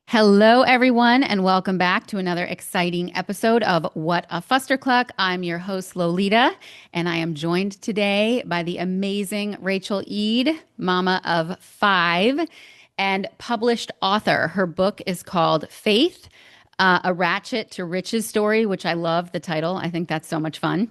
Hello, everyone, and welcome back to another exciting episode of What a Fuster Cluck. I'm your host, Lolita, and I am joined today by the amazing Rachel Eade, mama of five and published author. Her book is called Faith, A Ratchet to Riches Story, which I love the title. I think that's so much fun.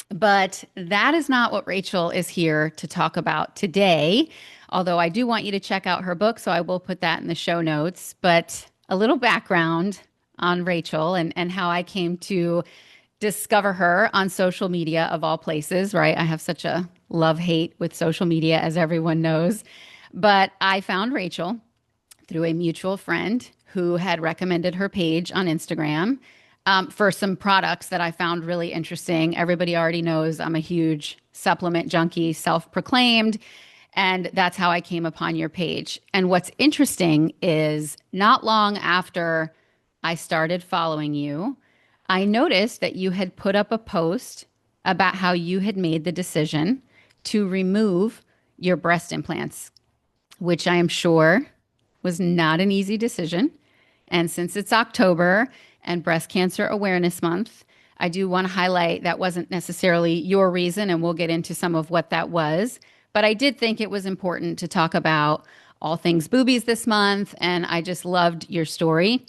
But that is not what Rachel is here to talk about today. Although I do want you to check out her book, so I will put that in the show notes. But a little background on Rachel and how I came to discover her on social media of all places, right? I have such a love hate with social media, as everyone knows. But I found Rachel through a mutual friend who had recommended her page on Instagram for some products that I found really interesting. Everybody already knows I'm a huge supplement junkie, self proclaimed. And that's how I came upon your page. And what's interesting is not long after I started following you, I noticed that you had put up a post about how you had made the decision to remove your breast implants, which I am sure was not an easy decision. And since it's October and Breast Cancer Awareness Month, I do want to highlight that wasn't necessarily your reason, and we'll get into some of what that was. But I did think it was important to talk about all things boobies this month. And I just loved your story,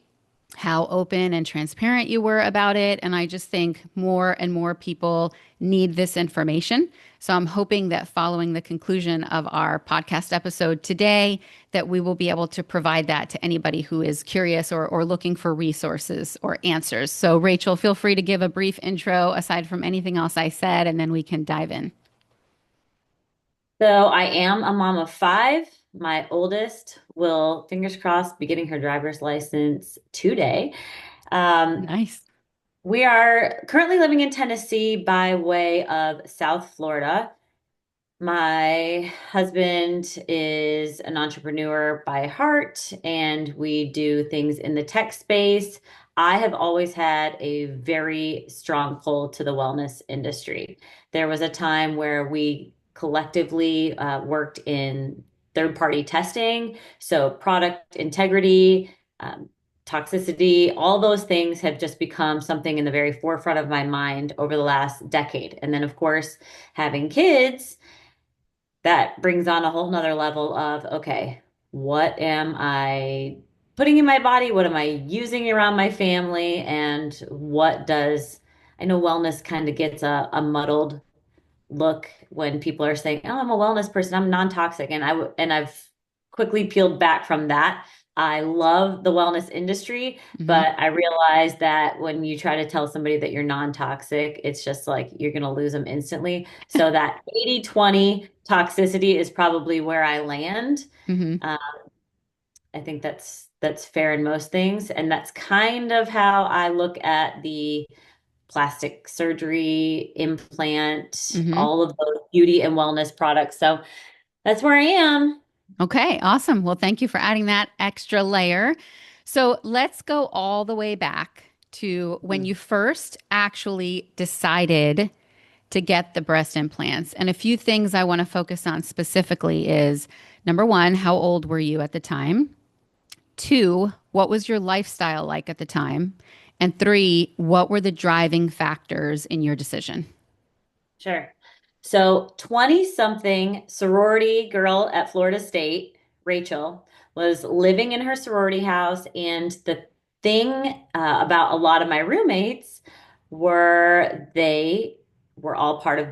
how open and transparent you were about it. And I just think more and more people need this information. So I'm hoping that following the conclusion of our podcast episode today, that we will be able to provide that to anybody who is curious or looking for resources or answers. So Rachel, feel free to give a brief intro aside from anything else I said, and then we can dive in. So I am a mom of five. My oldest will, fingers crossed, be getting her driver's license today. Um, Nice. we are currently living in Tennessee by way of South Florida. My husband is an entrepreneur by heart, and we do things in the tech space. I have always had a very strong pull to the wellness industry. There was a time where we collectively worked in third-party testing, so product integrity, um, toxicity, all those things have just become something in the very forefront of my mind over the last decade. And then, of course, having kids that brings on a whole nother level of, okay, what am I putting in my body? What am I using around my family? And what does, I know wellness kind of gets a muddled look when people are saying, "Oh, I'm a wellness person. I'm non-toxic." And I've quickly peeled back from that. I love the wellness industry, Mm-hmm. but I realize that when you try to tell somebody that you're non-toxic, it's just like you're going to lose them instantly. So that 80-20 toxicity is probably where I land. Mm-hmm. Uh, I think that's fair in most things, and that's kind of how I look at the plastic surgery, implant, Mm-hmm. all of those beauty and wellness products. So that's where I am. Okay, awesome. Well, thank you for adding that extra layer. So let's go all the way back to when Mm. you first actually decided to get the breast implants. And a few things I want to focus on specifically is number one, how old were you at the time? Two, what was your lifestyle like at the time? And three, what were the driving factors in your decision? Sure. So 20 something sorority girl at Florida State, Rachel, was living in her sorority house. And the thing about a lot of my roommates were they were all part of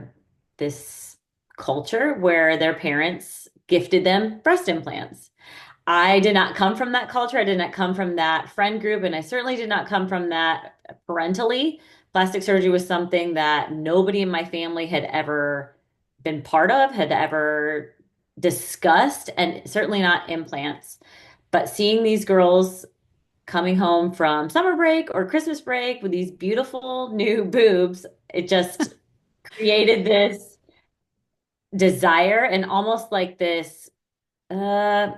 this culture where their parents gifted them breast implants. I did not come from that culture. I did not come from that friend group, and I certainly did not come from that parentally. Plastic surgery was something that nobody in my family had ever been part of, had ever discussed, and certainly not implants. But seeing these girls coming home from summer break or Christmas break with these beautiful new boobs, it just created this desire and almost like this I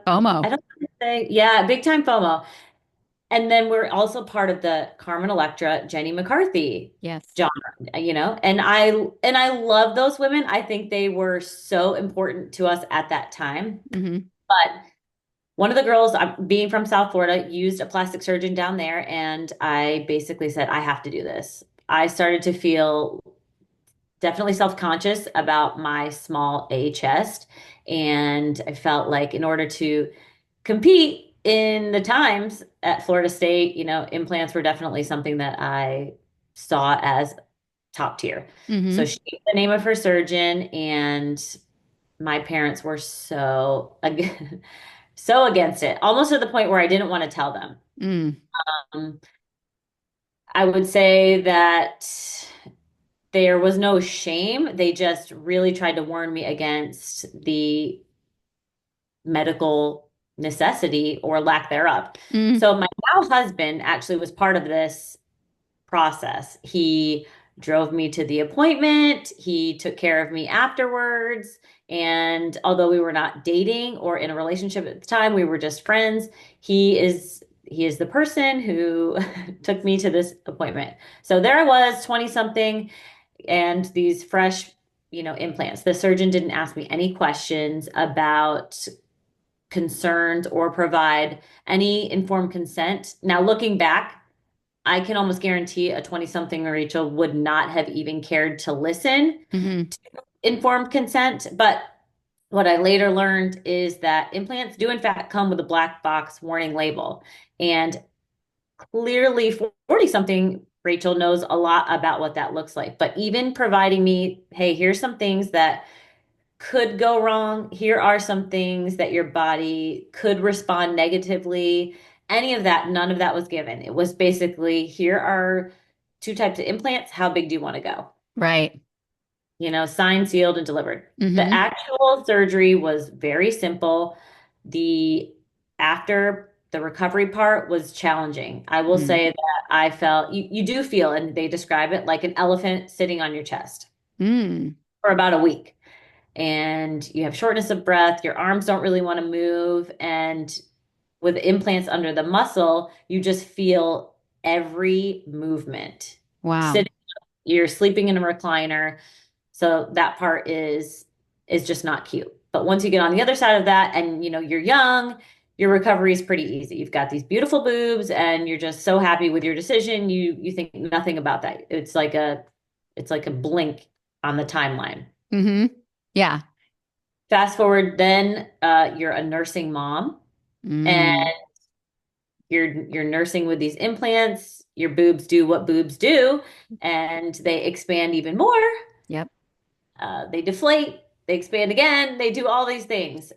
FOMO. don't want to say, yeah, big time FOMO. And then we're also part of the Carmen Electra, Jenny McCarthy Yes. genre, and I love those women. I think they were so important to us at that time. Mm-hmm. But one of the girls, being from South Florida, used a plastic surgeon down there, and I basically said, I have to do this. I started to feel definitely self-conscious about my small A chest, and I felt like in order to compete in the times at Florida State, implants were definitely something that I saw as top tier. So Mm-hmm. she gave the name of her surgeon, and my parents were so against it, almost to the point where I didn't want to tell them. Mm. Um, I would say that there was no shame. They just really tried to warn me against the medical necessity or lack thereof. Mm. So my now husband actually was part of this process. He drove me to the appointment. He took care of me afterwards. And although we were not dating or in a relationship at the time, we were just friends. He is the person who took me to this appointment. So there I was, 20 something, and these fresh, implants. The surgeon didn't ask me any questions about concerns or provide any informed consent. Now, looking back, I can almost guarantee a 20 something Rachel would not have even cared to listen Mm-hmm. to informed consent. But what I later learned is that implants do, in fact, come with a black box warning label. And clearly, 40 something Rachel knows a lot about what that looks like. But even providing me, hey, here's some things that could go wrong. Here are some things that your body could respond negatively. Any of that, none of that was given. It was basically, here are two types of implants. How big do you want to go? Right. Signed, sealed, and delivered. The Mm-hmm. actual surgery was very simple. The after the recovery part was challenging. I will Mm. say that I felt you do feel, and they describe it like an elephant sitting on your chest Mm. for about a week, and you have shortness of breath, your arms don't really want to move, and with implants under the muscle, you just feel every movement. Wow. Sitting, you're sleeping in a recliner, so that part is just not cute. But once you get on the other side of that and you're young, your recovery is pretty easy. You've got these beautiful boobs and you're just so happy with your decision. You think nothing about that. It's like a blink on the timeline. Mm-hmm. Yeah. Fast forward, then you're a nursing mom and Mm. you're nursing with these implants. Your boobs do what boobs do, and they expand even more. Yep. They deflate, they expand again, they do all these things.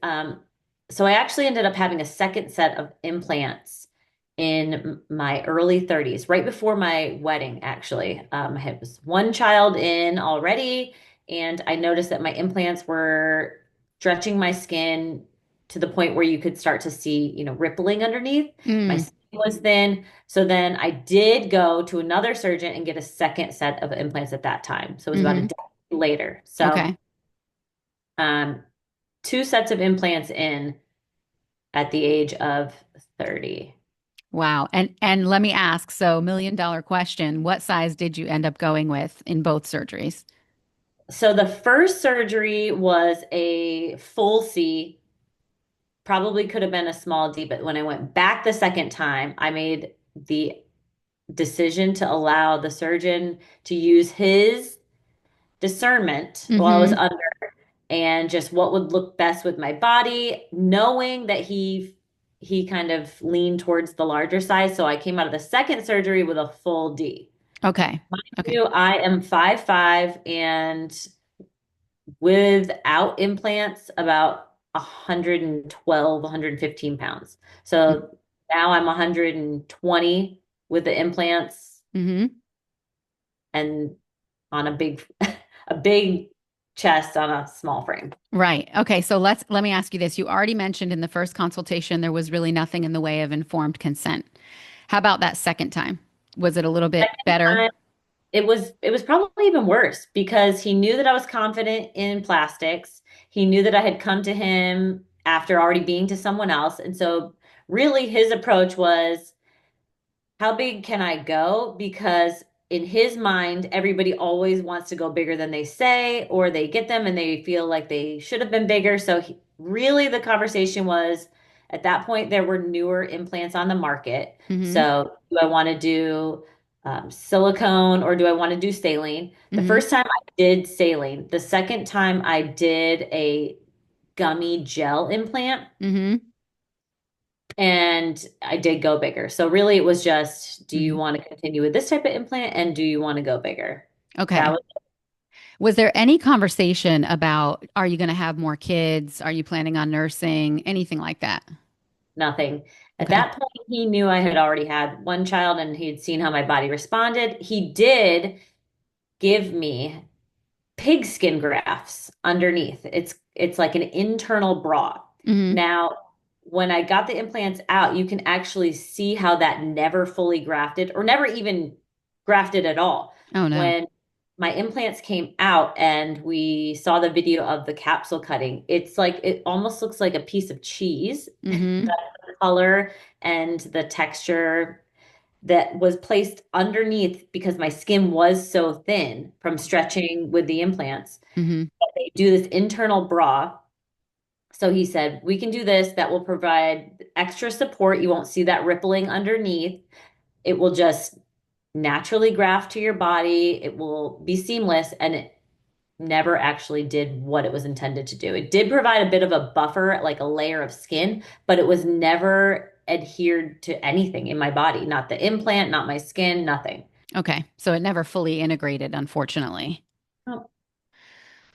So I actually ended up having a second set of implants in my early 30s, right before my wedding, actually. I had was one child in already, and I noticed that my implants were stretching my skin to the point where you could start to see, rippling underneath. My Mm. skin was thin. So then I did go to another surgeon and get a second set of implants at that time. So it was about a Mm-hmm. decade later. So Okay. um, two sets of implants in at the age of 30. Wow. And let me ask, so $1 million question, what size did you end up going with in both surgeries? So the first surgery was a full C, probably could have been a small D, but when I went back the second time, I made the decision to allow the surgeon to use his discernment while I was Mm-hmm. under and just what would look best with my body, knowing that he kind of leaned towards the larger size. So I came out of the second surgery with a full D. Okay. Mind Okay. you, I am 5'5" and without implants, about 112, 115 pounds. So now I'm 120 with the implants Mm-hmm. and on a big a big chest on a small frame. Right. Okay. So let me ask you this. You already mentioned in the first consultation there was really nothing in the way of informed consent. How about that second time? Was it a little bit Second better? time, it was probably even worse because he knew that I was confident in plastics. He knew that I had come to him after already being to someone else. And so really his approach was, how big can I go? Because in his mind, everybody always wants to go bigger than they say, or they get them and they feel like they should have been bigger. So really the conversation was, At that point, there were newer implants on the market. Mm-hmm. So, do I want to do silicone or do I want to do saline? The Mm-hmm. first time I did saline. The second time I did a gummy gel implant Mm-hmm. and I did go bigger. So, really, it was just, do you Mm-hmm. want to continue with this type of implant and do you want to go bigger? That Okay. was Was there any conversation about are you going to have more kids? Are you planning on nursing? Anything like that? nothing. At Okay. that point, he knew I had already had one child and he'd seen how my body responded. He did give me pigskin grafts underneath. It's like an internal bra. Mm-hmm. Now, when I got the implants out, you can actually see how that never fully grafted or never even grafted at all. Oh no. When my implants came out and we saw the video of the capsule cutting, it's like it almost looks like a piece of cheese. Mm-hmm. The color and the texture that was placed underneath because my skin was so thin from stretching with the implants. Mm-hmm. They do this internal bra. So he said, we can do this that will provide extra support. You won't see that rippling underneath. It will just naturally graft to your body. It will be seamless. And it never actually did what it was intended to do. It did provide a bit of a buffer, like a layer of skin, but it was never adhered to anything in my body, not the implant, not my skin, nothing. Okay. So it never fully integrated, unfortunately. Oh.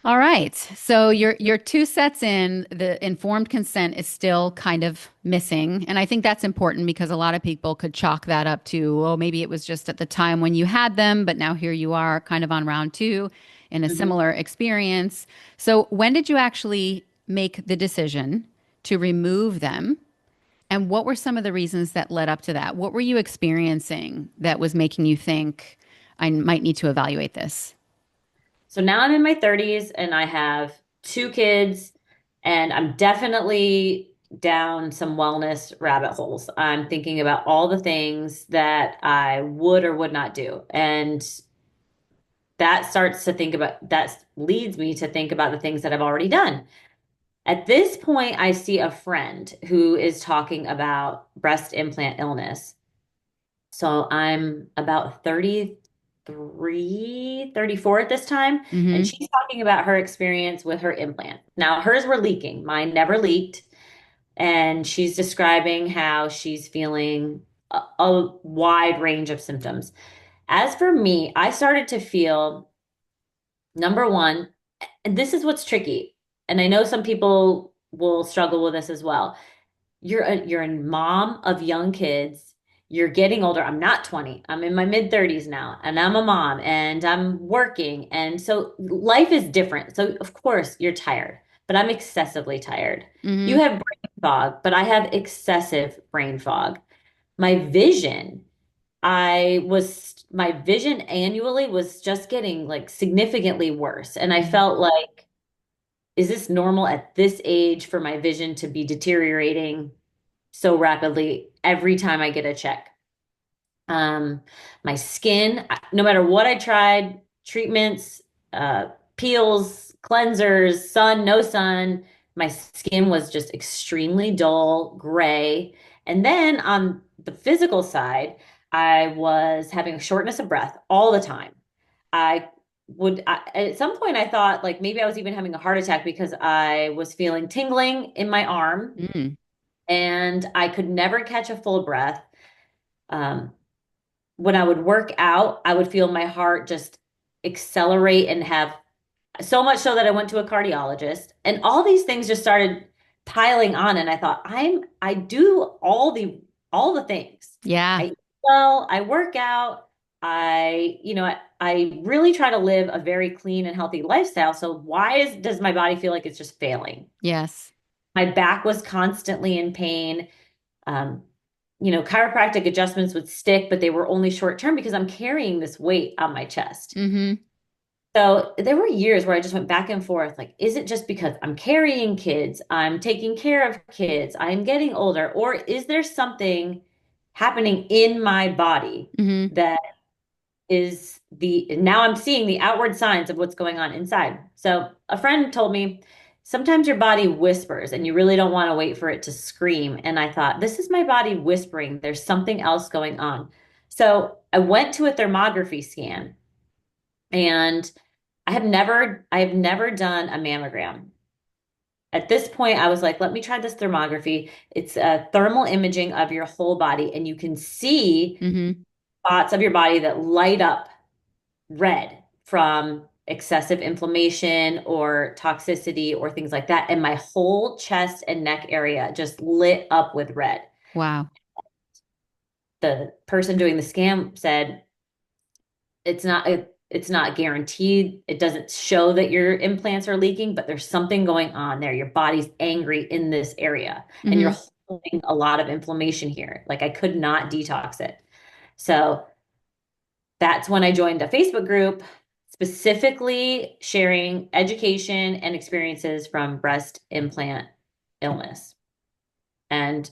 All right. So you're two sets in, the informed consent is still kind of missing. And I think that's important because a lot of people could chalk that up to, oh, maybe it was just at the time when you had them, but now here you are kind of on round two in a Mhm. similar experience. So when did you actually make the decision to remove them? And what were some of the reasons that led up to that? What were you experiencing that was making you think I might need to evaluate this? So now I'm in my 30s and I have two kids, and I'm definitely down some wellness rabbit holes. I'm thinking about all the things that I would or would not do. And that leads me to think about the things that I've already done. At this point, I see a friend who is talking about breast implant illness. So I'm about 33, 34 at this time, and Mm-hmm. she's talking about her experience with her implant. Now, hers were leaking, mine never leaked, and she's describing how she's feeling a wide range of symptoms. As for me, I started to feel number one, and this is what's tricky, and I know some people will struggle with this as well. You're a mom of young kids. You're getting older. I'm not 20. I'm in my mid 30s now, and I'm a mom and I'm working. And so life is different. So of course you're tired, but I'm excessively tired. You Mm-hmm. have brain fog, but I have excessive brain fog. My vision, my vision annually was just getting like significantly worse. And I felt like, is this normal at this age for my vision to be deteriorating so rapidly every time I get a check? Um, my skin, no matter what I tried, treatments, uh, peels, cleansers, sun, no sun, my skin was just extremely dull, gray. And then on the physical side, I was having a shortness of breath all the time. At some point, I thought like maybe I was even having a heart attack because I was feeling tingling in my arm Mm. and I could never catch a full breath. Um, when I would work out, I would feel my heart just accelerate and have so much so that I went to a cardiologist. And all these things just started piling on. And I thought, I do all the things. Yeah. I eat well, I work out, I really try to live a very clean and healthy lifestyle. So does my body feel like it's just failing? Yes. My back was constantly in pain. Um, chiropractic adjustments would stick, but they were only short term because I'm carrying this weight on my chest. Mm-hmm. So there were years where I just went back and forth, like, is it just because I'm carrying kids, I'm taking care of kids, I'm getting older, or is there something happening in my body Mm-hmm. that now I'm seeing the outward signs of what's going on inside. So a friend told me, sometimes your body whispers and you really don't want to wait for it to scream. And I thought, this is my body whispering. There's something else going on. So I went to a thermography scan and I have never done a mammogram. At this point, I was like, let me try this thermography. It's a thermal imaging of your whole body, and you can see Mm-hmm. spots of your body that light up red from excessive inflammation or toxicity or things like that. And my whole chest and neck area just lit up with red. Wow. The person doing the scan said, it's not guaranteed. It doesn't show that your implants are leaking, but there's something going on there. Your body's angry in this area and you're Mm-hmm. holding a lot of inflammation here. Like I could not detox it. So that's when I joined a Facebook group specifically sharing education and experiences from breast implant illness. And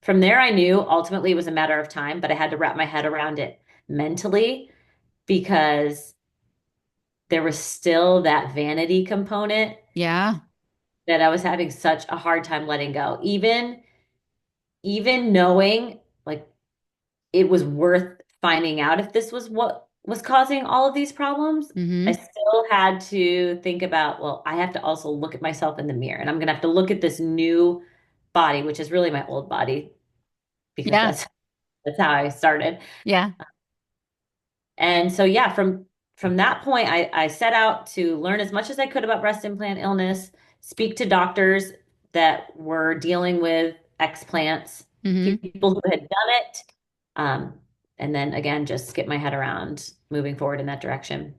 from there, I knew ultimately it was a matter of time, but I had to wrap my head around it mentally because there was still that vanity component Yeah. that I was having such a hard time letting go. Even knowing like it was worth finding out if this was what was causing all of these problems, I Mm-hmm. still had to think about, well, I have to also look at myself in the mirror and I'm gonna have to look at this new body, which is really my old body because Yeah. that's how I started. Yeah. And so yeah, from that point, I set out to learn as much as I could about breast implant illness, speak to doctors that were dealing with explants, Mm-hmm. people who had done it, um, and then again, just get my head around moving forward in that direction.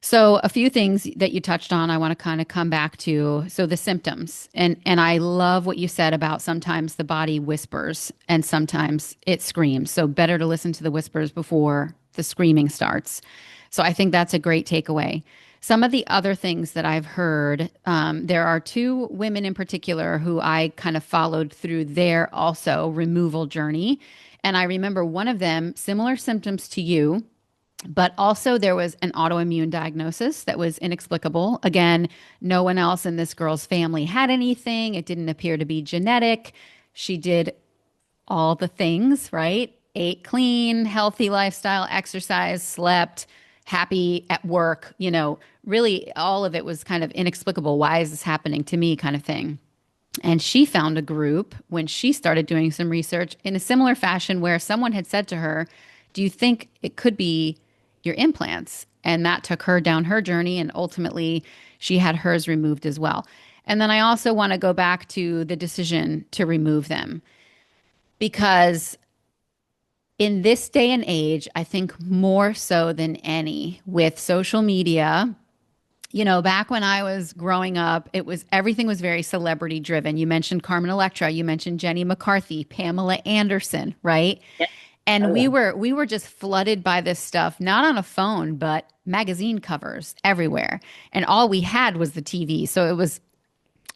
So a few things that you touched on, I want to kind of come back to. So the symptoms, and I love what you said about sometimes the body whispers and sometimes it screams. So better to listen to the whispers before the screaming starts. So I think that's a great takeaway. Some of the other things that I've heard, there are two women in particular who I kind of followed through their also removal journey. And I remember one of them, similar symptoms to you, but also, there was an autoimmune diagnosis that was inexplicable. Again, no one else in this girl's family had anything. It didn't appear to be genetic. She did all the things, right? Ate clean, healthy lifestyle, exercise, slept, happy at work. Really all of it was kind of inexplicable. Why is this happening to me, kind of thing. And she found a group when she started doing some research in a similar fashion where someone had said to her, do you think it could be your implants? And that took her down her journey. And ultimately, she had hers removed as well. And then I also want to go back to the decision to remove them because in this day and age, I think more so than any with social media, back when I was growing up, it was everything was very celebrity driven. You mentioned Carmen Electra, you mentioned Jenny McCarthy, Pamela Anderson, right? Yeah. And Oh we yeah. were we were just flooded by this stuff, not on a phone, but magazine covers everywhere. And all we had was the TV. So it was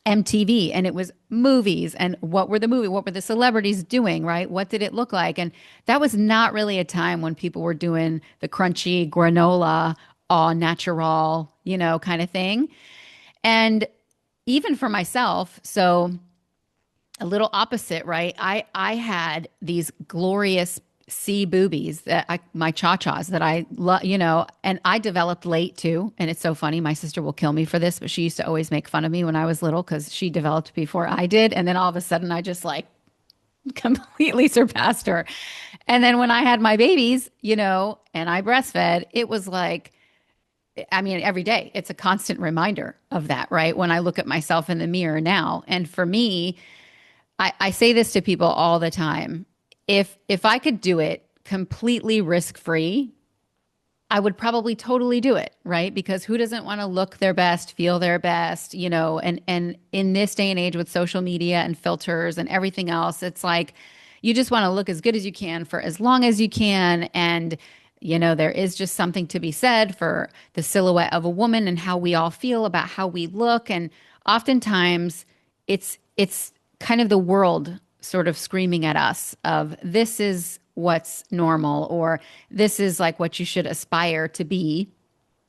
MTV and it was movies and what were the celebrities doing, right? What did it look like? And that was not really a time when people were doing the crunchy granola, all natural, kind of thing. And even for myself, so a little opposite, right? I had these glorious C boobies my cha-chas that I love, and I developed late too. And it's so funny. My sister will kill me for this, but she used to always make fun of me when I was little because she developed before I did. And then all of a sudden I just like completely surpassed her. And then when I had my babies, and I breastfed, it was like, I mean, every day it's a constant reminder of that, right? When I look at myself in the mirror now. And for me, I say this to people all the time. If I could do it completely risk free, I would probably totally do it, right? Because who doesn't want to look their best, feel their best, and in this day and age with social media and filters and everything else, it's like you just want to look as good as you can for as long as you can. And there is just something to be said for the silhouette of a woman and how we all feel about how we look. And oftentimes it's kind of the world sort of screaming at us of this is what's normal or this is like what you should aspire to be.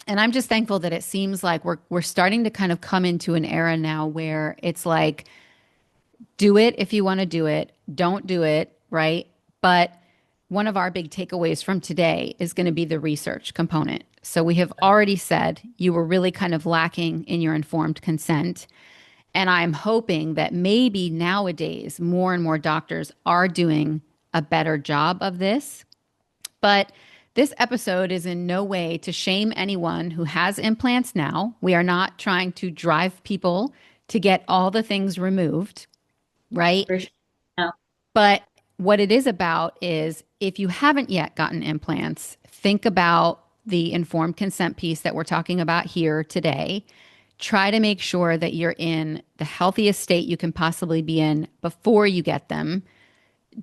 And I'm just thankful that it seems like we're starting to kind of come into an era now where it's like do it if you want to do it, don't do it, right? But one of our big takeaways from today is going to be the research component. So we have already said you were really kind of lacking in your informed consent. And I'm hoping that maybe nowadays more and more doctors are doing a better job of this. But this episode is in no way to shame anyone who has implants now. We are not trying to drive people to get all the things removed, right? For sure. No, But what it is about is if you haven't yet gotten implants, think about the informed consent piece that we're talking about here today. Try to make sure that you're in the healthiest state you can possibly be in before you get them.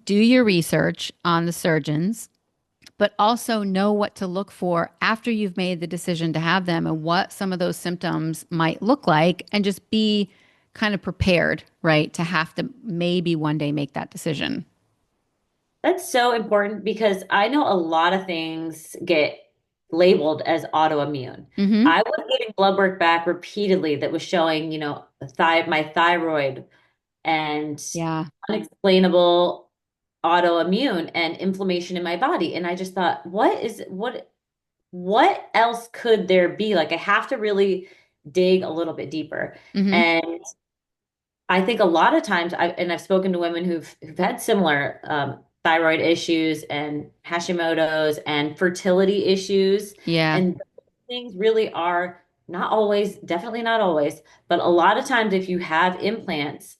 Do your research on the surgeons, but also know what to look for after you've made the decision to have them and what some of those symptoms might look like, and just be kind of prepared, right, to have to maybe one day make that decision. that's so important because I know a lot of things get labeled as autoimmune. Mm-hmm. I was getting blood work back repeatedly that was showing, my thyroid and Yeah. unexplainable autoimmune and inflammation in my body. And I just thought, what else could there be? Like I have to really dig a little bit deeper. Mm-hmm. And I think a lot of times I've spoken to women who've had similar thyroid issues and Hashimoto's and fertility issues. Yeah. And things really are not always, definitely not always, but a lot of times if you have implants,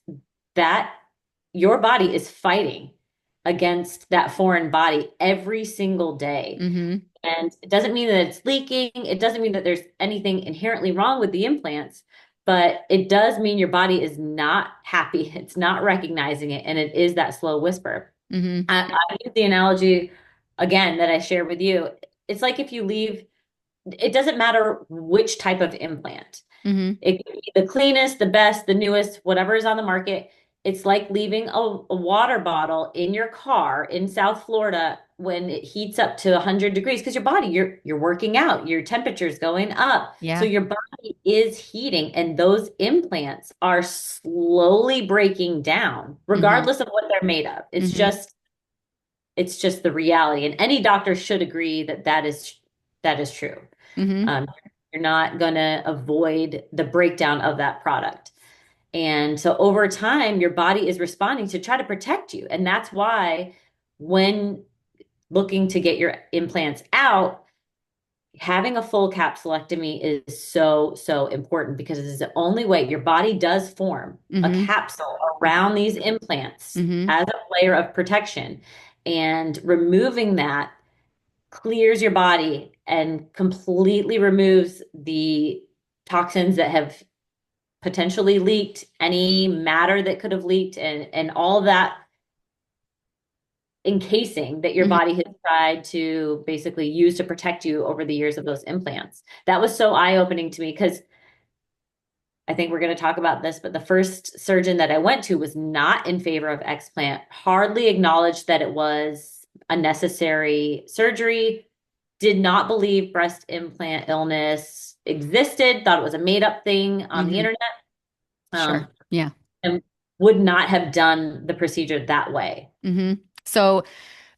that your body is fighting against that foreign body every single day. Mm-hmm. And it doesn't mean that it's leaking. It doesn't mean that there's anything inherently wrong with the implants, but it does mean your body is not happy. It's not recognizing it. And it is that slow whisper. Mm-hmm. I use the analogy again that I shared with you. It's like if you leave, it doesn't matter which type of implant. Mm-hmm. It could be the cleanest, the best, the newest, whatever is on the market. It's like leaving a water bottle in your car in South Florida when it heats up to 100 degrees because your body, you're working out, your temperature's going up. So Yeah. your body is heating and those implants are slowly breaking down, Mm-hmm. regardless of what they're made of. Mm-hmm. It's just the reality. And any doctor should agree that that is true. Mm-hmm. Um, you're not going to avoid the breakdown of that product. And so over time, your body is responding to try to protect you. And that's why when looking to get your implants out, having a full capsulectomy is so, so important because it is the only way your body does form a Mm-hmm. capsule around these implants Mm-hmm. as a layer of protection. And removing that clears your body and completely removes the toxins that have potentially leaked, any matter that could have leaked, and all that encasing that your Mm-hmm. body has tried to basically use to protect you over the years of those implants. That was so eye-opening to me because I think we're going to talk about this, but the first surgeon that I went to was not in favor of explant, hardly acknowledged that it was a necessary surgery, did not believe breast implant illness existed, thought it was a made up thing on the Mm-hmm. internet, Sure. um, Yeah. and would not have done the procedure that way. Mm-hmm. So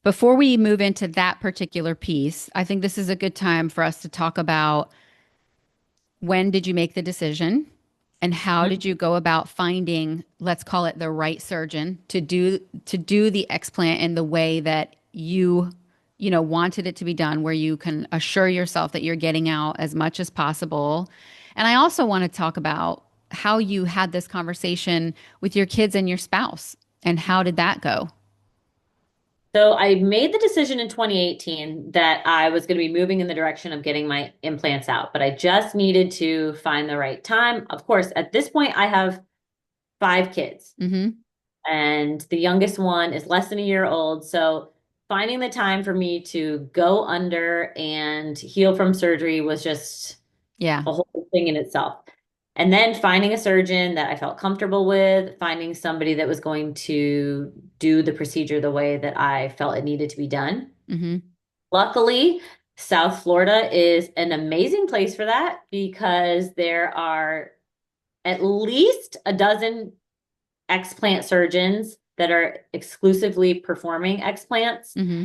before we move into that particular piece, I think this is a good time for us to talk about when did you make the decision and how did you go about finding, let's call it the right surgeon to do the explant in the way that you wanted it to be done, where you can assure yourself that you're getting out as much as possible. And I also want to talk about how you had this conversation with your kids and your spouse, and how did that go? So I made the decision in 2018 that I was going to be moving in the direction of getting my implants out, but I just needed to find the right time. Of course, at this point, I have 5 kids, Mm-hmm. and the youngest one is less than a year old. So finding the time for me to go under and heal from surgery was just Yeah. a whole thing in itself. And then finding a surgeon that I felt comfortable with, finding somebody that was going to do the procedure the way that I felt it needed to be done. Mm-hmm. Luckily, South Florida is an amazing place for that because there are at least a dozen explant surgeons that are exclusively performing explants. Mm-hmm.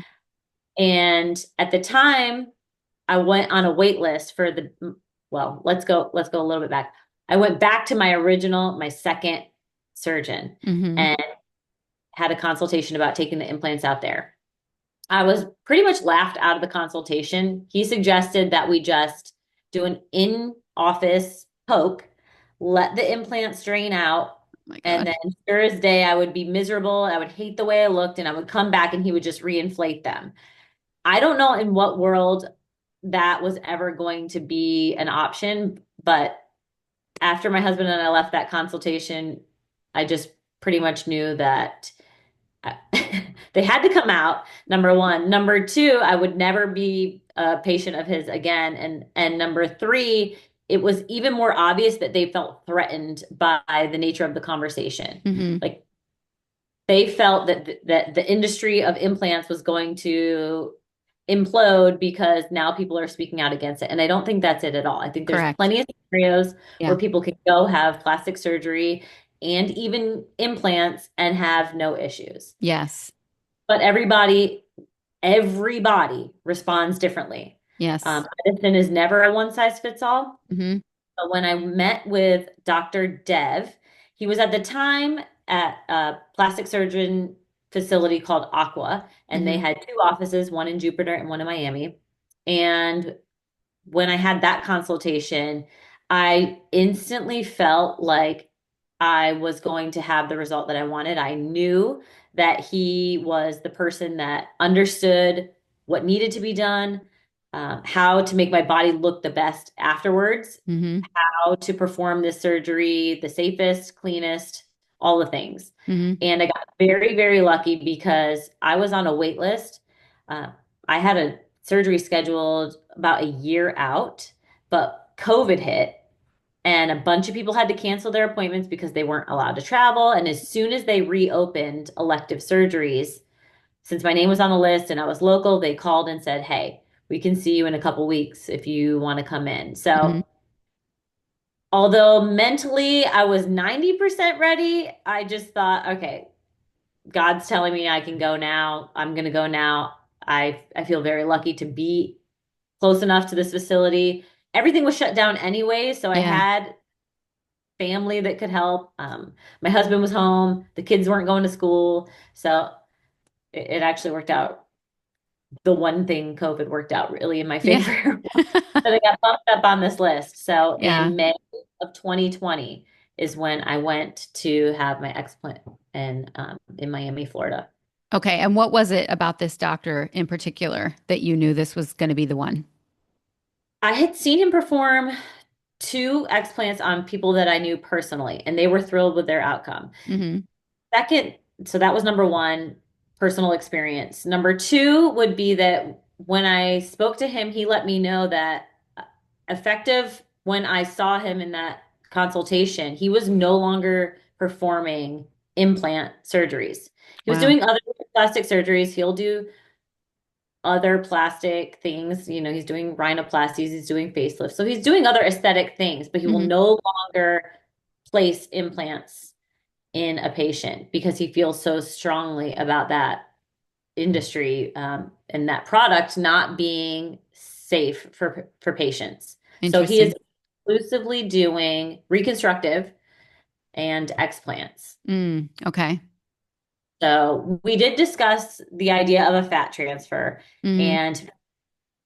And at the time, I went on a wait list for well, let's go a little bit back. I went back to my second surgeon Mm-hmm. and had a consultation about taking the implants out there. I was pretty much laughed out of the consultation. He suggested that we just do an in-office poke, let the implants drain out, My and God. then Thursday I would be miserable. I would hate the way I looked, and I would come back and he would just reinflate them. I don't know in what world that was ever going to be an option, but after my husband and I left that consultation, I just pretty much knew that they had to come out, number one. Number two, I would never be a patient of his again. And number three, it was even more obvious that they felt threatened by the nature of the conversation. Mm-hmm. Like they felt that the industry of implants was going to implode because now people are speaking out against it. And I don't think that's it at all. I think there's Correct. plenty of scenarios where Yeah. people can go have plastic surgery and even implants and have no issues. Yes. But everybody responds differently. Yes. Medicine is never a one size fits all. Mm-hmm. But when I met with Dr. Dev, he was at the time at a plastic surgeon facility called Aqua, and they Mm-hmm. had two offices, one in Jupiter and one in Miami. And when I had that consultation, I instantly felt like I was going to have the result that I wanted. I knew that he was the person that understood what needed to be done, how to make my body look the best afterwards, Mm-hmm. how to perform this surgery the safest, cleanest, all the things. Mm-hmm. And I got very, very lucky because I was on a wait list. Uh, I had a surgery scheduled about a year out, but COVID hit and a bunch of people had to cancel their appointments because they weren't allowed to travel. And as soon as they reopened elective surgeries, since my name was on the list and I was local, they called and said, "Hey, we can see you in a couple weeks if you want to come in." Mm-hmm. So although mentally I was 90% ready, I just thought, okay, God's telling me I can go now. I'm going to go now. I feel very lucky to be close enough to this facility. Everything was shut down anyway, so I Yeah. had family that could help. My husband was home. The kids weren't going to school, so it actually worked out. The one thing COVID worked out really in my Yeah. favor that I got bumped up on this list. So Yeah. in May of 2020 is when I went to have my explant in Miami, Florida. Okay. And what was it about this doctor in particular that you knew this was going to be the one? I had seen him perform two explants on people that I knew personally, and they were thrilled with their outcome. Mm-hmm. Second, so that was number one, personal experience. Number two would be that when I spoke to him, he let me know that effective when I saw him in that consultation, he was no longer performing implant surgeries. He was Wow. doing other plastic surgeries. He'll do other plastic things. You know, he's doing rhinoplasties, he's doing facelifts. So he's doing other aesthetic things, but he will Mm-hmm. no longer place implants in a patient because he feels so strongly about that industry and that product not being safe for patients. So he is Interesting. exclusively doing reconstructive and explants. Okay. So we did discuss the idea of a fat transfer, Mm-hmm. and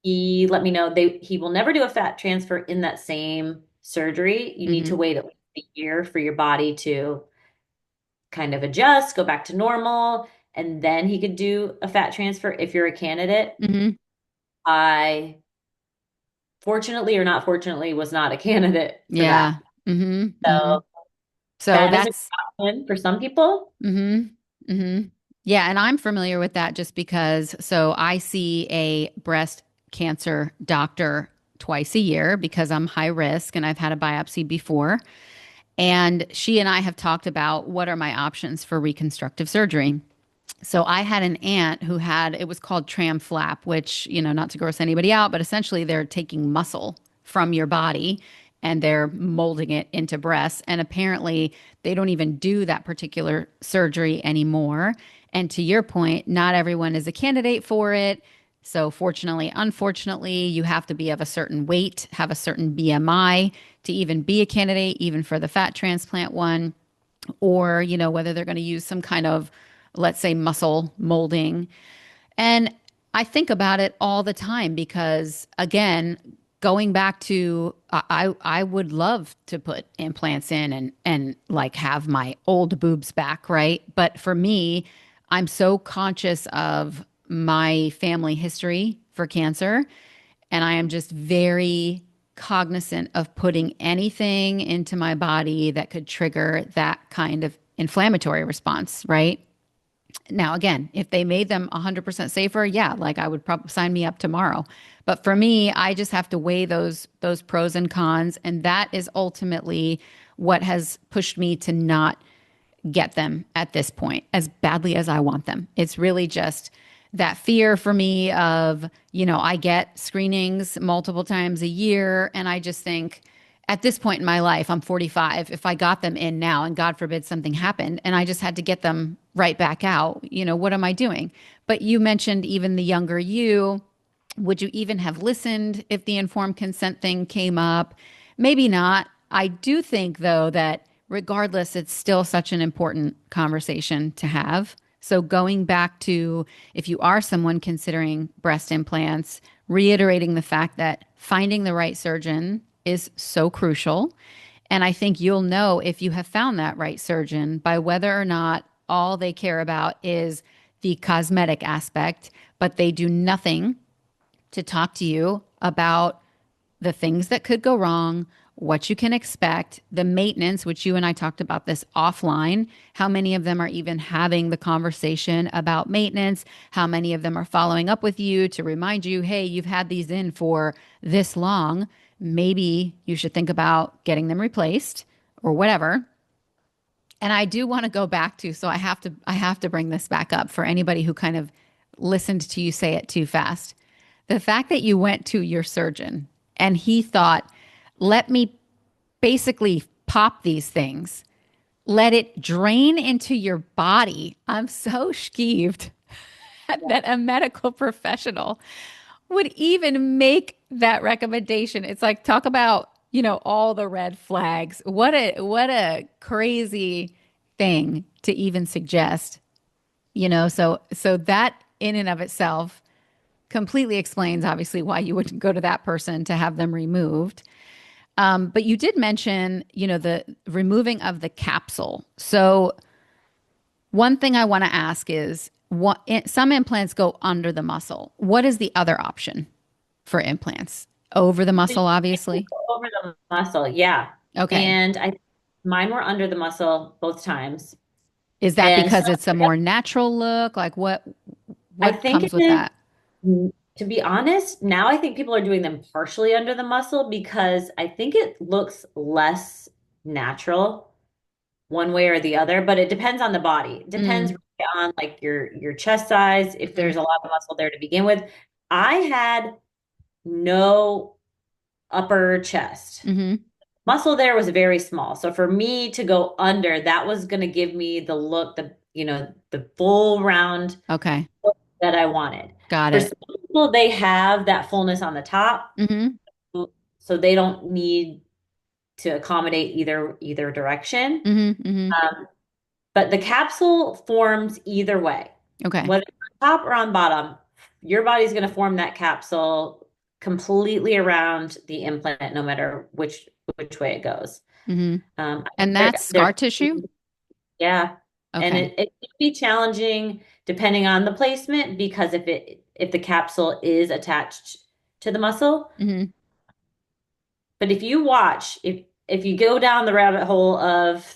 he let me know he will never do a fat transfer in that same surgery. You need Mm-hmm. to wait at least a year for your body to kind of adjust, go back to normal, and then he could do a fat transfer if you're a candidate. Mm-hmm. I, fortunately or not fortunately, was not a candidate for that. Yeah. Mm-hmm. Mm-hmm. So So that is a that's good option for some people. mm-hmm. Mm-hmm. Yeah, and I'm familiar with that just because so I see a breast cancer doctor twice a year because I'm high risk and I've had a biopsy before. And she and I have talked about what are my options for reconstructive surgery. So I had an aunt who had, it was called tram flap, which, not to gross anybody out, but essentially they're taking muscle from your body and they're molding it into breasts. And apparently they don't even do that particular surgery anymore. And to your point, not everyone is a candidate for it. So fortunately, unfortunately, you have to be of a certain weight, have a certain BMI to even be a candidate, even for the fat transplant one, or, whether they're going to use some kind of, let's say, muscle molding. And I think about it all the time because, again, going back to I would love to put implants in and like have my old boobs back, right? But for me, I'm so conscious of my family history for cancer, and I am just very cognizant of putting anything into my body that could trigger that kind of inflammatory response, right? Now, again, if they made them 100% safer, yeah, like I would probably sign me up tomorrow. But for me, I just have to weigh those pros and cons, and that is ultimately what has pushed me to not get them at this point as badly as I want them. It's really just that fear for me of, I get screenings multiple times a year, and I just think at this point in my life, I'm 45. If I got them in now and God forbid something happened and I just had to get them right back out, what am I doing? But you mentioned even the younger you. Would you even have listened if the informed consent thing came up? Maybe not. I do think, though, that regardless, it's still such an important conversation to have. So, going back to if you are someone considering breast implants, reiterating the fact that finding the right surgeon is so crucial. And I think you'll know if you have found that right surgeon by whether or not all they care about is the cosmetic aspect, but they do nothing to talk to you about the things that could go wrong, what you can expect, the maintenance, which you and I talked about this offline. How many of them are even having the conversation about maintenance? How many of them are following up with you to remind you, hey, you've had these in for this long. Maybe you should think about getting them replaced or whatever. And I do want to go back to, so I have to bring this back up for anybody who kind of listened to you say it too fast. The fact that you went to your surgeon and he thought, let me basically pop these things, let it drain into your body. I'm so skeeved that a medical professional would even make that recommendation. It's like, talk about, all the red flags. What a crazy thing to even suggest, so that in and of itself completely explains obviously why you wouldn't go to that person to have them removed. But you did mention, the removing of the capsule. So one thing I want to ask is, some implants go under the muscle. What is the other option for implants? Over the muscle, obviously. Over the muscle, yeah. Okay. And mine were under the muscle both times. Is that And so because it's a more natural look? Like I what think comes it with is, that? to be honest, now I think people are doing them partially under the muscle because I think it looks less natural one way or the other, but it depends on the body. It depends Mm, really on like your chest size, if hmm there's a lot of muscle there to begin with. I had no upper chest. hmm Muscle there was very small. So for me to go under, that was going to give me the look, the full round Okay. look that I wanted. Got For it. some people, they have that fullness on the top, hmm so they don't need to accommodate either direction. hmm hmm Um, but the capsule forms either way, Okay. whether it's on top or on bottom. Your body's going to form that capsule completely around the implant, no matter which way it goes. hmm I think And that's they're scar tissue? yeah, and Okay. it can be challenging depending on the placement because if the capsule is attached to the muscle. hmm But if you watch, if you go down the rabbit hole of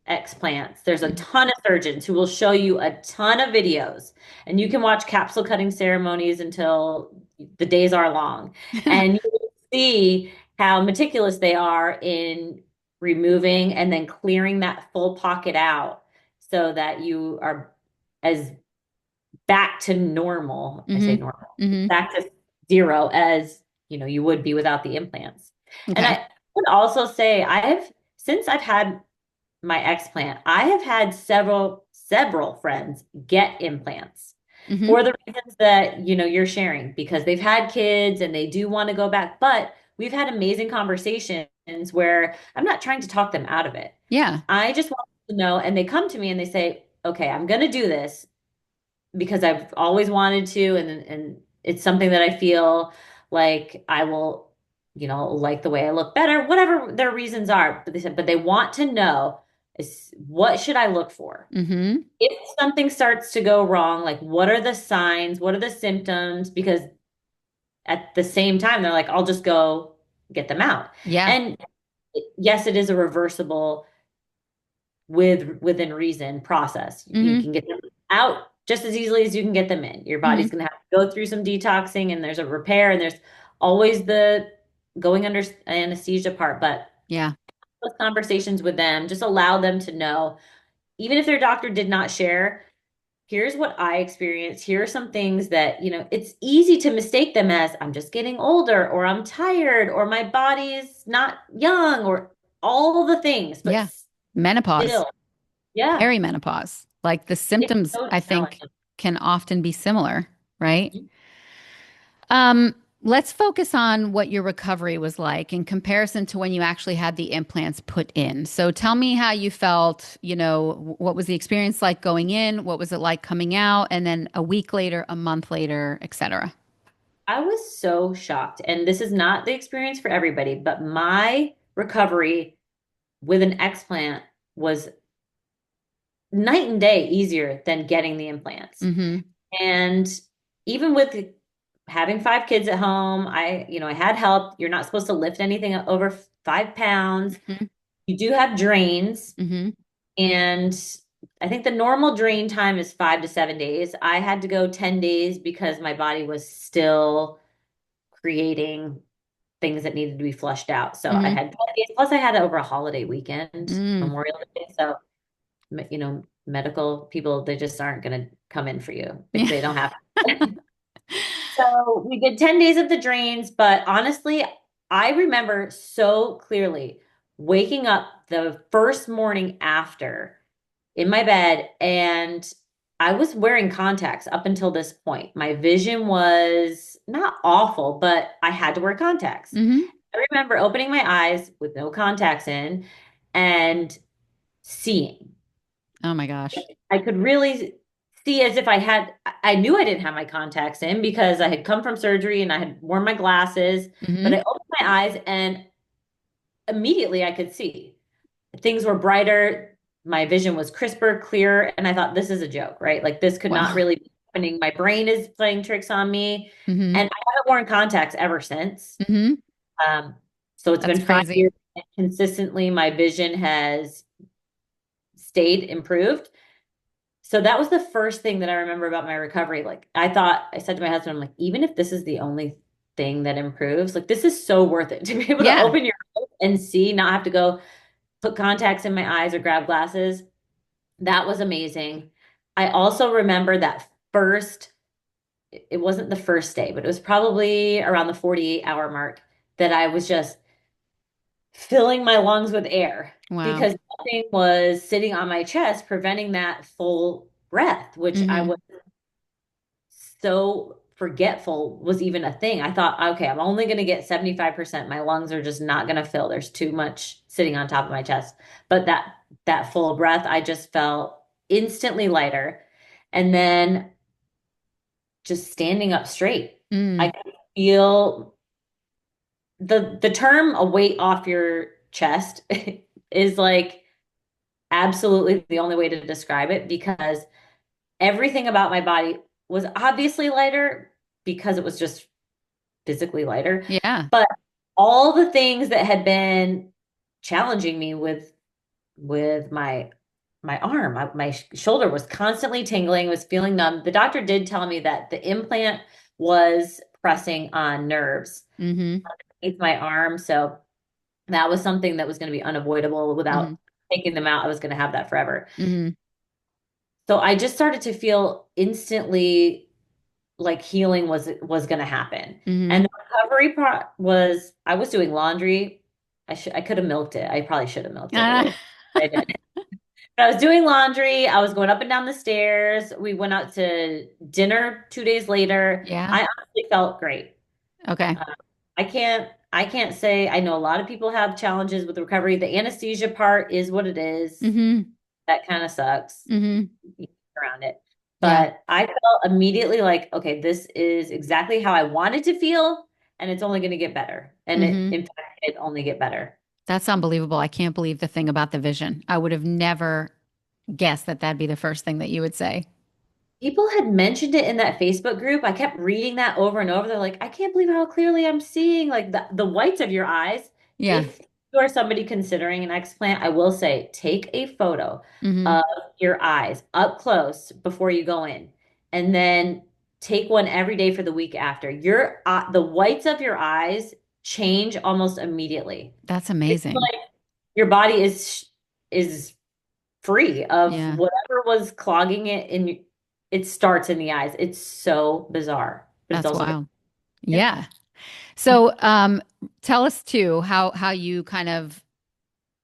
explants, there's a ton of surgeons who will show you a ton of videos, and you can watch capsule cutting ceremonies until the days are long, and you will see how meticulous they are in removing and then clearing that full pocket out so that you are as back to normal. I say Mm-hmm. normal, Mm-hmm. back to zero as you would be without the implants. And Okay. I would also say since I've had my explant, I have had several friends get implants Mm-hmm. for the reasons that you're sharing because they've had kids and they do want to go back. But we've had amazing conversations where I'm not trying to talk them out of it. Yeah. I just want to know, and they come to me and they say, "Okay, I'm going to do this because I've always wanted to, and it's something that I feel like I will, like the way I look better, whatever their reasons are." But they said, but they want to know is what should I look for? Mm-hmm. If something starts to go wrong, like what are the signs? What are the symptoms? Because at the same time, they're like, I'll just go get them out. Yeah. And yes, it is a reversible within reason process. You Mm-hmm. can get them out just as easily as you can get them in. Your body's Mm-hmm. going to have to go through some detoxing and there's a repair and there's always the going under anesthesia part. But Yeah. those conversations with them just allow them to know, even if their doctor did not share, here's what I experienced. Here are some things that, it's easy to mistake them as I'm just getting older or I'm tired or my body is not young or all the things, but Yeah. Menopause, still, yeah, perimenopause. Like the it's symptoms, so I think, challenging. can often be similar, right? Mhm. Let's focus on what your recovery was like in comparison to when you actually had the implants put in. So tell me how you felt, what was the experience like going in? What was it like coming out? And then a week later, a month later, et cetera. I was so shocked. And this is not the experience for everybody, but my recovery with an explant was night and day easier than getting the implants. Mm-hmm. And even with having 5 kids at home, I had help. You're not supposed to lift anything over 5 pounds. Mm-hmm. You do have drains, Mm-hmm. and I think the normal drain time is 5 to 7 days. I had to go 10 days because my body was still creating things that needed to be flushed out. So I Mm-hmm. had 10 days, plus I had it over a holiday weekend, Mm. Memorial Day. So, medical people, they just aren't going to come in for you. Yeah. They don't have to. So we did 10 days of the drains, but honestly, I remember so clearly waking up the first morning after in my bed, and I was wearing contacts up until this point. My vision was not awful, but I had to wear contacts. Mm-hmm. I remember opening my eyes with no contacts in and seeing. Oh my gosh. I could really see as if I knew I didn't have my contacts in because I had come from surgery and I had worn my glasses, but Mm-hmm. I opened my eyes and immediately I could see. Things were brighter. My vision was crisper, clearer, and I thought this is a joke, right? Like this could not Wow. really be happening. My brain is playing tricks on me, Mm-hmm. and I haven't worn contacts ever since. Mm-hmm. Um, so it's That's been five crazy. years, and consistently my vision has stayed improved. So that was the first thing that I remember about my recovery. Like I said to my husband, I'm like, even if this is the only thing that improves, like this is so worth it to be able to Yeah. open your eyes and see, not have to go put contacts in my eyes or grab glasses. That was amazing. I also remember that it wasn't the first day, but it was probably around the 48-hour mark that I was just filling my lungs with air Wow. because nothing was sitting on my chest, preventing that full breath, which I Mm-hmm. was so forgetful was even a thing. I thought, okay, I'm only going to get 75%. My lungs are just not going to fill. There's too much sitting on top of my chest. But that full breath, I just felt instantly lighter. And then just standing up straight. I Mm. could feel the term a weight off your chest is like absolutely the only way to describe it because everything about my body was obviously lighter because it was just physically lighter. Yeah. But all the things that had been challenging me with my arm, my shoulder was constantly tingling, was feeling numb. The doctor did tell me that the implant was pressing on nerves Mm-hmm. underneath my arm. So that was something that was going to be unavoidable Mm-hmm. without taking them out. I was going to have that forever. Mm-hmm. So I just started to feel instantly like healing was going to happen. And Mm-hmm. the recovery part was I was doing laundry. I could have milked it. I probably should have milked it a little. I did. But I was doing laundry. I was going up and down the stairs. We went out to dinner 2 days later. Yeah. I honestly felt great. Okay. Um, I can't say I know a lot of people have challenges with recovery. The anesthesia part is what it is. Mm-hmm. That kind of sucks Mm-hmm. around it. Yeah. But I felt immediately like, okay, this is exactly how I wanted to feel, and it's only going to get better. And Mm-hmm. in fact, it only get better. That's unbelievable. I can't believe the thing about the vision. I would have never guessed that that'd be the first thing that you would say. People had mentioned it in that Facebook group. I kept reading that over and over. They're like, I can't believe how clearly I'm seeing like the whites of your eyes. Yeah. If you are somebody considering an explant, I will say take a photo Mm-hmm. of your eyes up close before you go in. And then take one every day for the week after. The whites of your eyes change almost immediately. That's It's amazing. like your body is free of Yeah. whatever was clogging it and it starts in the eyes. It's so bizarre, but it's That's also good. wild. Yep. Yeah. So, tell us too how you kind of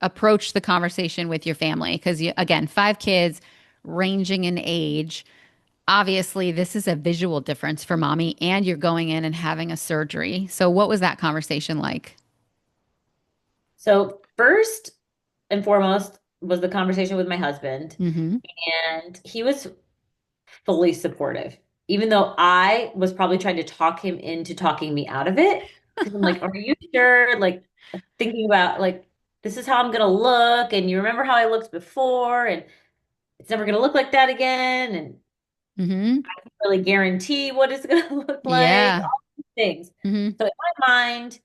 approach the conversation with your family because you again, five kids ranging in age. Obviously, this is a visual difference for mommy, and you're going in and having a surgery. So, what was that conversation like? So first and foremost was the conversation with my husband, Mm-hmm. and he was fully supportive, even though I was probably trying to talk him into talking me out of it. Because I'm like, are you sure? Like thinking about like this is how I'm gonna look, and you remember how I looked before, and it's never gonna look like that again, and Mm-hmm. really guarantee what it's going to look like, Yeah. all these things. Mm-hmm. So in my mind,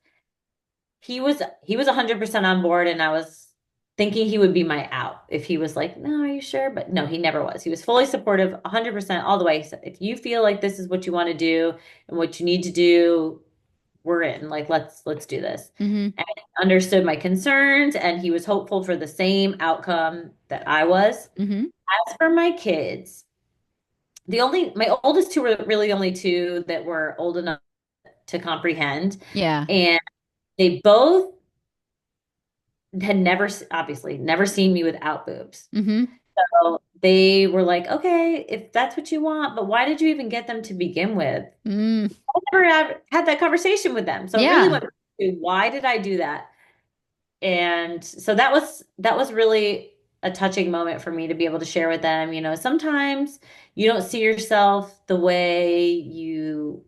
he was 100% on board, and I was thinking he would be my out if he was like, "No, are you sure?" But no, he never was. He was fully supportive, 100% all the way. He said, "If you feel like this is what you want to do and what you need to do, we're in. Like let's do this." Mm-hmm. And he understood my concerns, and he was hopeful for the same outcome that I was. Mm-hmm. As for my kids, my oldest two were really the only two that were old enough to comprehend. Yeah. And they both had obviously never seen me without boobs. Mm-hmm. So they were like, okay, if that's what you want, but why did you even get them to begin with? Mm. I never had that conversation with them. So it really Yeah. went to why did I do that? And so that was really a touching moment for me to be able to share with them. Sometimes you don't see yourself the way you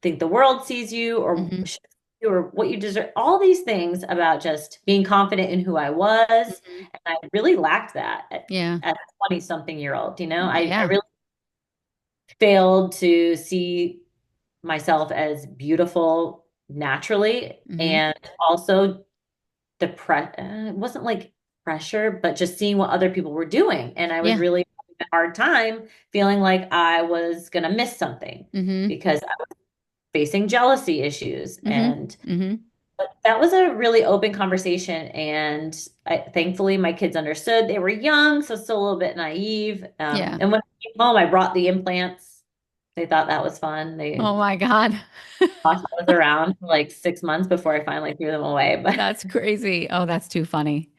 think the world sees you or Mm-hmm. should see you or what you deserve. All these things about just being confident in who I was. Mm-hmm. And I really lacked that Yeah. at 20 something year old. I Yeah. really failed to see myself as beautiful naturally Mm-hmm. and also it wasn't like pressure, but just seeing what other people were doing. And I was Yeah. really having a hard time feeling like I was going to miss something Mm-hmm. because I was facing jealousy issues. Mm-hmm. And Mm-hmm. that was a really open conversation. And thankfully, my kids understood. They were young, so still a little bit naive. Yeah. And when I came home, I brought the implants. They thought that was fun. They Oh my God. thought I was around for like 6 months before I finally threw them away. But That's crazy. Oh, that's too funny.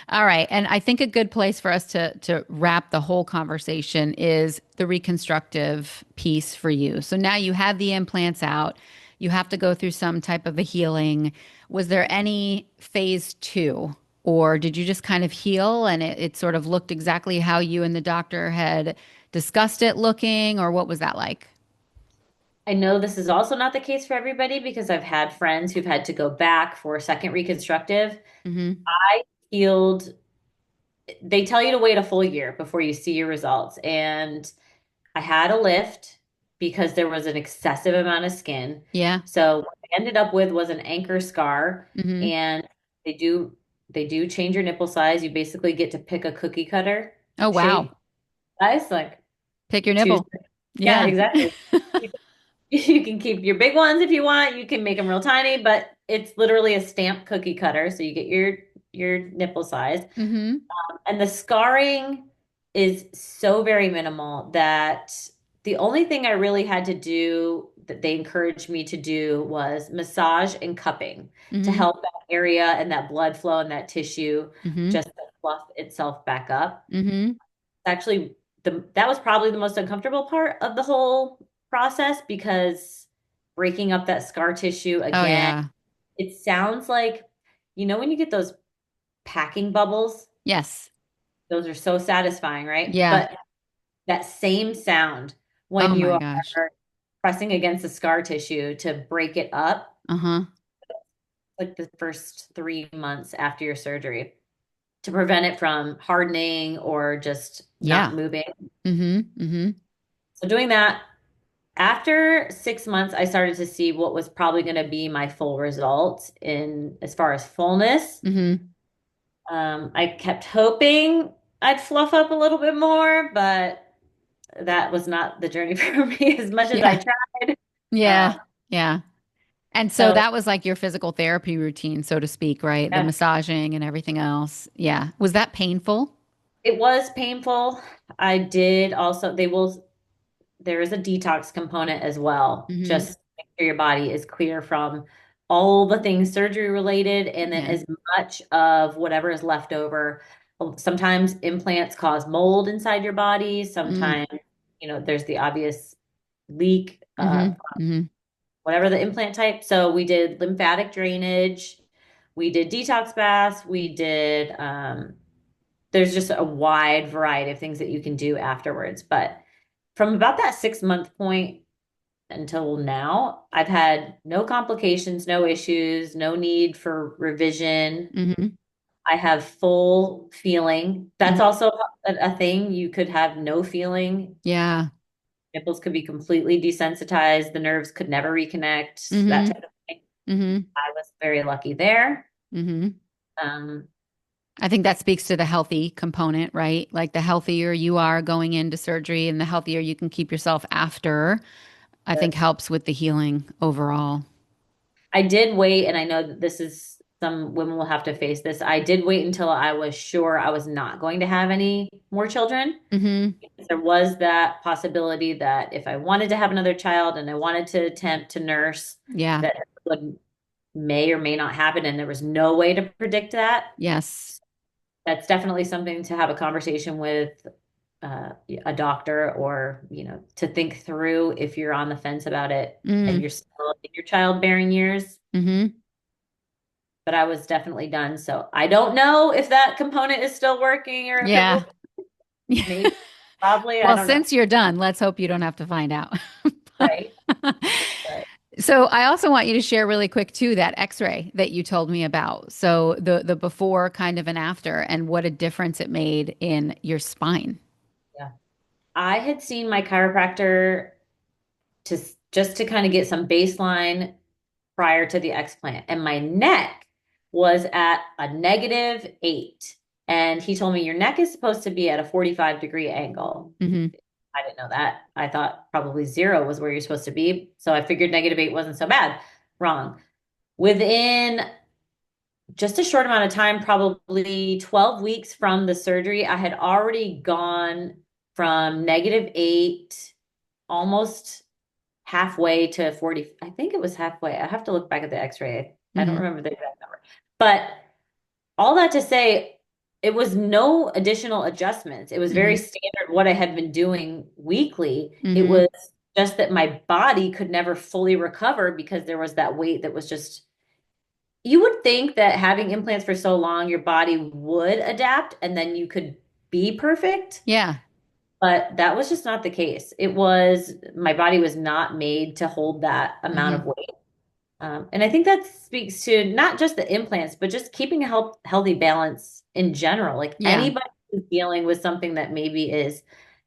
All right. And I think a good place for us to wrap the whole conversation is the reconstructive piece for you. So now you have the implants out. You have to go through some type of a healing. Was there any phase two, or did you just kind of heal and it sort of looked exactly how you and the doctor had discussed it looking, or what was that like? I know this is also not the case for everybody because I've had friends who've had to go back for a second reconstructive. Mm-hmm. I healed, they tell you to wait a full year before you see your results. And I had a lift because there was an excessive amount of skin. Yeah. So what I ended up with was an anchor scar. Mm-hmm. And they do they do change your nipple size. You basically get to pick a cookie cutter Oh, wow. shape size, like Pick your choose. nipple. Yeah, Yeah. exactly. You can keep your big ones if you want. You can make them real tiny, but it's literally a stamp cookie cutter. So you get your nipple size. Mm-hmm. And the scarring. is so very minimal that the only thing I really had to do that they encouraged me to do was massage and cupping to Mm-hmm. help that area and that blood flow and that tissue Mm-hmm. just to fluff itself back up. Mm-hmm. Actually, that was probably the most uncomfortable part of the whole process because breaking up that scar tissue Oh again, yeah. it sounds like, when you get those packing bubbles, Yes. those are so satisfying, right? Yeah. But that same sound Oh when you my are gosh. pressing against the scar tissue to break it up, Uh-huh. like the first 3 months after your surgery, to prevent it from hardening or just not Yeah. moving. Mm-hmm. Mm-hmm. So doing that, after 6 months, I started to see what was probably going to be my full result in as far as fullness. Mm-hmm. I kept hoping I'd fluff up a little bit more, but that was not the journey for me as much as I Yeah. tried. Yeah. Um, Yeah. And so so that was like your physical therapy routine, so to speak, right? The yeah, massaging and everything else. Yeah. Was that painful? it was painful. I did also, there is a detox component as well, Mm-hmm. just to make sure your body is clear from all the things surgery related, and then Yeah. as much of whatever is left over. Sometimes implants cause mold inside your body. Mm. Sometimes, there's the obvious leak, Mm-hmm. Mm-hmm. whatever the implant type. So we did lymphatic drainage, we did detox baths, there's just a wide variety of things that you can do afterwards. But from about that 6 month point until now, I've had no complications, no issues, no need for revision. Mm-hmm. I have full feeling. That's Mm-hmm. also a thing. You could have no feeling. Yeah. Nipples could be completely desensitized. The nerves could never reconnect, that Mm-hmm. type of thing. Mm-hmm. I was very lucky there. Mm-hmm. Um, I think that speaks to the healthy component, right? Like the healthier you are going into surgery and the healthier you can keep yourself after, I think helps with the healing overall. I did wait, and I know that this is some women will have to face this. I did wait until I was sure I was not going to have any more children. Mm-hmm. There was that possibility that if I wanted to have another child and I wanted to attempt to nurse, Yeah. that would may or may not happen, and there was no way to predict that. Yes. That's definitely something to have a conversation with a doctor, or to think through if you're on the fence about it and Mm. you're still in your childbearing years. Mm-hmm. But I was definitely done. So I don't know if that component is still working or if it Yeah. will. Maybe, probably, I Well, don't know. since you're done, let's hope you don't have to find out. Right. But So I also want you to share really quick too that x-ray that you told me about. So the before kind of and after and what a difference it made in your spine. yeah, I had seen my chiropractor to just to kind of get some baseline prior to the explant, and my neck was at a -8. And he told me your neck is supposed to be at a 45-degree angle. Hmm. I didn't know that. I thought probably 0 was where you're supposed to be. So I figured -8 wasn't so bad. Wrong. Within just a short amount of time, probably 12 weeks from the surgery, I had already gone from -8, almost halfway to 40. I think it was halfway. I have to look back at the x-ray. I don't Hmm. remember the exact number. But all that to say, it was no additional adjustments. It was very Hmm. standard what I had been doing weekly. It Hmm. was just that my body could never fully recover because there was that weight that was just, you would think that having implants for so long, your body would adapt and then you could be perfect. Yeah. But that was just not the case. My body was not made to hold that amount of Hmm. weight. And I think that speaks to not just the implants, but just keeping a healthy balance in general. Like Yeah. anybody who's dealing with something that maybe is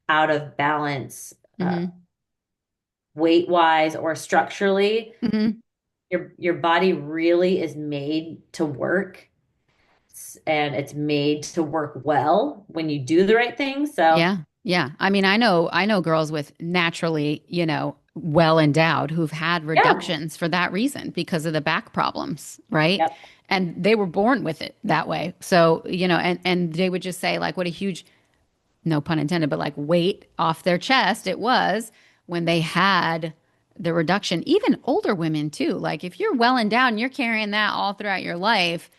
out of balance, Hmm. weight wise or structurally, Hmm. your body really is made to work, and it's made to work well when you do the right thing. So Yeah. Yeah. I mean, I know girls with naturally, well endowed who've had yeah, reductions for that reason because of the back problems, right? yep, And they were born with it that way. So, and they would just say like what a huge no pun intended, but like weight off their chest. It was when they had the reduction. Even older women too. Like if you're well and down, you're carrying that all throughout your life.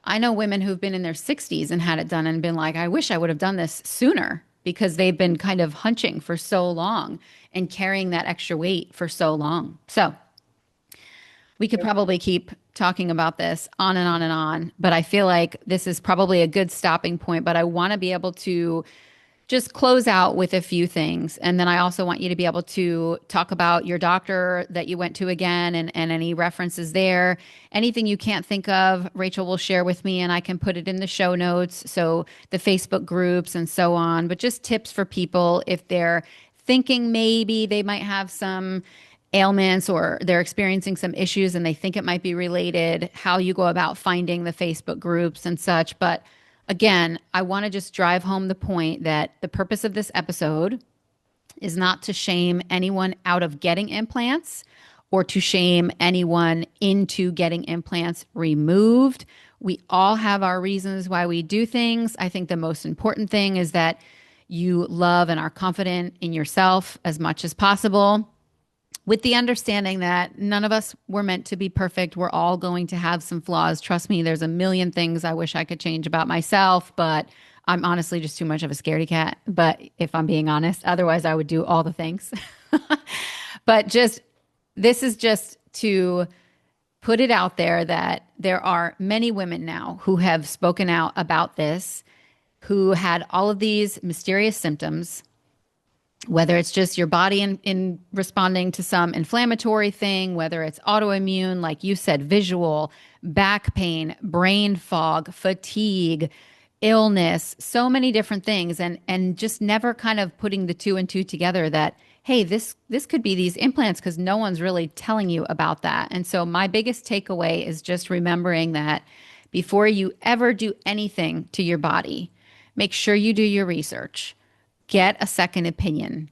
I know women who've been in their 60s and had it done and been like, I wish I would have done this sooner because they've been kind of hunching for so long and carrying that extra weight for so long. So we could probably keep talking about this on and on and on, but I feel like this is probably a good stopping point. But I want to be able to just close out with a few things. And then I also want you to be able to talk about your doctor that you went to again and any references there. Anything you can't think of, Rachel will share with me and I can put it in the show notes. So the Facebook groups and so on, but just tips for people if they're thinking maybe they might have some ailments or they're experiencing some issues and they think it might be related, how you go about finding the Facebook groups and such. But again, I want to just drive home the point that the purpose of this episode is not to shame anyone out of getting implants or to shame anyone into getting implants removed. We all have our reasons why we do things. I think the most important thing is that you love and are confident in yourself as much as possible, with the understanding that none of us were meant to be perfect. We're all going to have some flaws. Trust me, there's a million things I wish I could change about myself, but I'm honestly just too much of a scaredy cat. But if I'm being honest, otherwise I would do all the things. But just this is just to put it out there that there are many women now who have spoken out about this, who had all of these mysterious symptoms, whether it's just your body in responding to some inflammatory thing, whether it's autoimmune, like you said, visual, back pain, brain fog, fatigue, illness, so many different things, and just never kind of putting the two and two together that, hey, this could be these implants because no one's really telling you about that. And so my biggest takeaway is just remembering that before you ever do anything to your body, make sure you do your research. Get a second opinion.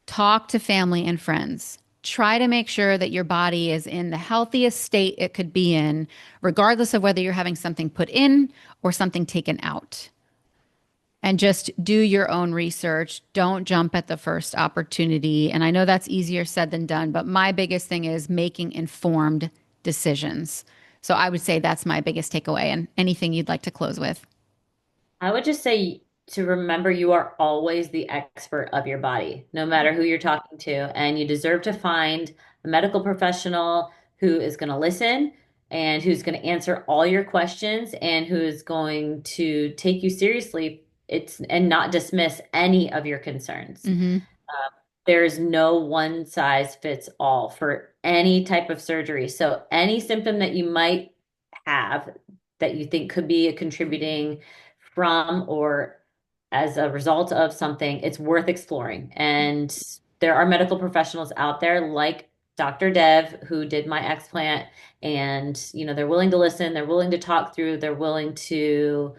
Talk to family and friends. Try to make sure that your body is in the healthiest state it could be in, regardless of whether you're having something put in or something taken out. And just do your own research. Don't jump at the first opportunity. And I know that's easier said than done, but my biggest thing is making informed decisions. So I would say that's my biggest takeaway. And anything you'd like to close with? I would just say to remember you are always the expert of your body, no matter who you're talking to, and you deserve to find a medical professional who is going to listen and who's going to answer all your questions and who's going to take you seriously. It's and not dismiss any of your concerns. Mm-hmm. There's no one size fits all for any type of surgery. So any symptom that you might have that you think could be a contributing from or as a result of something, it's worth exploring. And there are medical professionals out there like Dr. Dev, who did my explant, and they're willing to listen, they're willing to talk through, they're willing to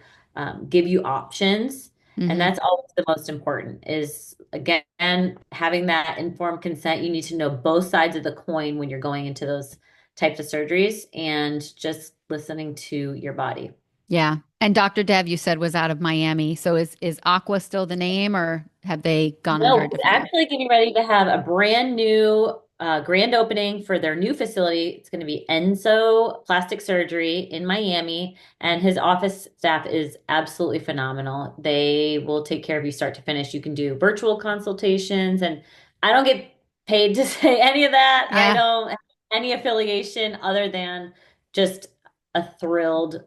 give you options. And Mm-hmm. that's always the most important is again having that informed consent. You need to know both sides of the coin when you're going into those types of surgeries and just listening to your body. Yeah. And Dr. Dev, you said, was out of Miami. So is Aqua still the name or have they gone under No, a he's different name? actually getting ready to have a brand new grand opening for their new facility. It's going to be Enso Plastic Surgery in Miami, and his office staff is absolutely phenomenal. They will take care of you start to finish. You can do virtual consultations, and I don't get paid to say any of that. I Yeah. don't have any affiliation other than just a thrilled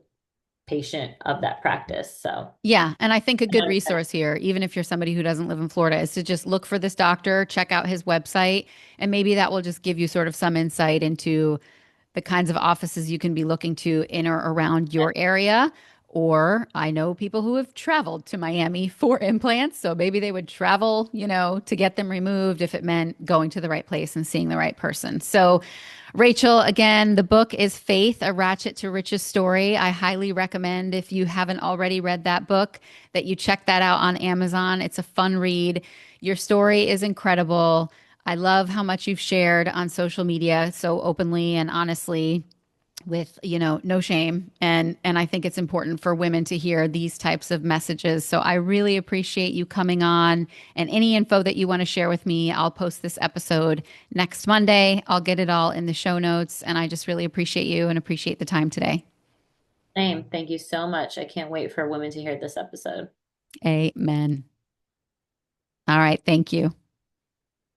patient of that practice. So, Yeah. And I think a good resource here, even if you're somebody who doesn't live in Florida, is to just look for this doctor, check out his website, and maybe that will just give you sort of some insight into the kinds of offices you can be looking to in or around your area. Or I know people who have traveled to Miami for implants. So maybe they would travel, to get them removed if it meant going to the right place and seeing the right person. So, Rachel, again, the book is Faith, A Ratchet to Riches Story. I highly recommend, if you haven't already read that book, that you check that out on Amazon. It's a fun read. Your story is incredible. I love how much you've shared on social media so openly and honestly. with, no shame. And I think it's important for women to hear these types of messages. So I really appreciate you coming on, and any info that you want to share with me, I'll post this episode next Monday. I'll get it all in the show notes, and I just really appreciate you and appreciate the time today. Same. Thank you so much. I can't wait for women to hear this episode. Amen. All right, thank you.